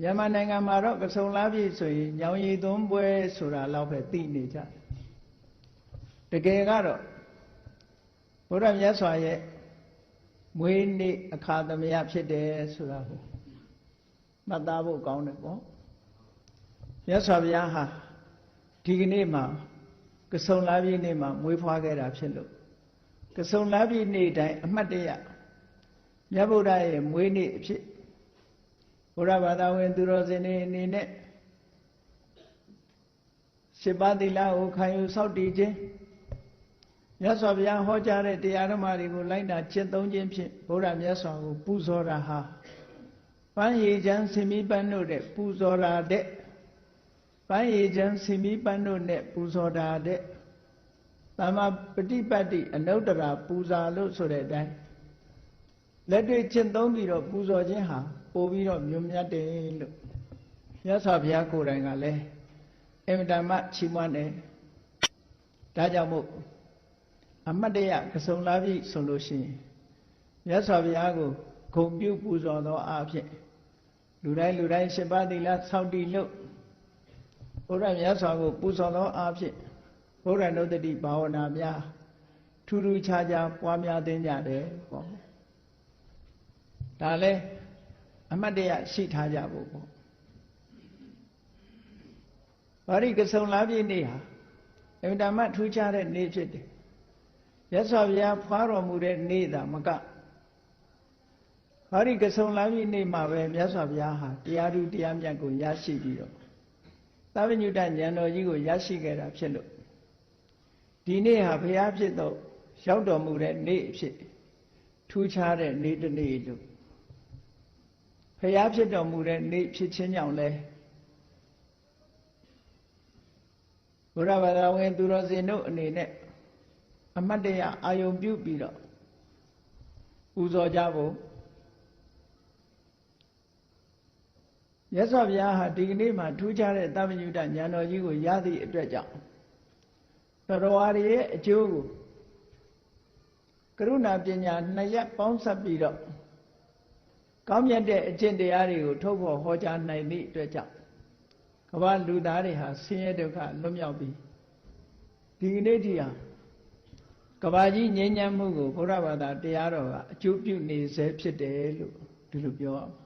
မြန်မာနိုင်ငံမှာတော့ကစုံလားပြည့်ဆိုရင်ညောင်ရည်သွန်းပွဲဆိုတာလောက်ပဲသိနေကြတကယ်ကတော့ဘုရားမြတ်စွာရဲ့မွေးနေ့အခါသမယဖြစ်တယ်ဆိုတာကိုမှတ်သားဖို့ကောင်းတယ်ပေါ့မြတ်စွာဘုရားဟာဒီကနေ့မှာကစုံလားပြည့်နေ့မှာမွေးဖွားခဲ့တာဖြစ်လို့ကစုံလားပြည့်နေ့တိုင်းအမှတ်တရမြတ်ဗုဒ္ဓရဲ့မွေးနေ့အဖြစ်ဘုရားဘာသာဝင်သူတော်စင်တွေအနေနဲ့7ပါးသီလကိုခံယူစောင့်တည်ခြင်းမြတ်စွာဘုရားဟောကြားတဲ့တရားဓမ္မတွေကိုလိုက်နာကျင့်သုံးခြင်းဖြင့်ဘုရားမြတ်စွာကိုပူဇော်တာဟာပန်းရည်ချမ်းဆင်မီးပန်းတို့တဲ့ပူဇော်တာတဲ့ပန်းရည်ချမ်းဆင်မီးပန်းတို့နဲ့ပူဇော်တာတဲ့သမ္မာပฏิပတ်တိအနုတ္တရာပူဇာလို့ဆိုတဲ့အတိုင်းလက်တွေ့ကျင့်သုံးပြီးတော့ပူဇော်ခြင်းဟာပို့ပြီးတော့မြုံမြတ်တယ်လို့မြတ်စွာဘုရားကိုယ်တိုင်ကလည်းအင်မတန်မှချီးမွမ်းတယ်ဒါကြောင့်မို့အမတ်တရကစုံလားပြည့်ဆိုလို့ရှိရင်မြတ်စွာဘုရားကိုဂုဏ်ပြုပူဇော်သောအားဖြင့်လူတိုင်း7ပါးသီလစောင့်တည်လို့ဘုရားမြတ်စွာကိုပူဇော်သောအားဖြင့်ဘုရားနုတ္တိဘာဝနာများထူးထူးခြားခြားပွားများသင်ကြတယ်ပေါ့ဒါလည်းအမတ်တရရှိထားကြဖို့ပေါ့ဘာရိကစုံလားပြည့်နေ့ဟာအင်မတန်မှထူးခြားတဲ့နေ့ဖြစ်တယ်မြတ်စွာဘုရားဖွားတော်မူတဲ့နေ့သာမကဘာရိကစုံလားပြည့်နေ့မှာပဲမြတ်စွာဘုရားဟာတရားဓုတရားမြတ်ကိုရရှိပြီးတော့သဗ္ဗညုတဉာဏ်တော်ကြီးကိုရရှိခဲ့တာဖြစ်လို့ဒီနေ့ဟာဘုရားဖြစ်တော့ရောက်တော်မူတဲ့နေ့အဖြစ်ထူးခြားတဲ့နေ့တစ်နေ့လို့ဘုရားဖြစ်တော်မူတဲ့နေ့ဖြစ်ခြင်းကြောင့်လဲဘုရားဘာသာဝင်သူတော်စင်တို့အနေနဲ့အမတ်တရအာယုံပြုပြီးတော့ပူဇော်ကြဖို့မြတ်စွာဘုရားဟာဒီကနေ့မှာထူးခြားတဲ့သဗ္ဗညုတဉာဏ်တော်ကြီးကိုရသည့်အတွက်ကြောင့်တော်ဝါရီရဲ့အကျိုးကိုကရုဏာပညာ2ရပ်ပေါင်းစပ်ပြီးတော့ကောင်းမြတ်တဲ့အကျင့်တရားတွေကိုထုတ်ဖော်ဟောကြားနိုင်သည့်အတွက်ကြောင့်ကမ္ဘာလူသားတွေဟာဆင်းရဲဒုက္ခလွတ်မြောက်ပြီးဒီကနေ့တည်းဟာကမ္ဘာကြီးငြိမ်းချမ်းမှုကိုဘုရားဘာသာတရားတော်ကအကျိုးပြုနေစေဖြစ်တယ်လို့ဒီလိုပြောရမှာ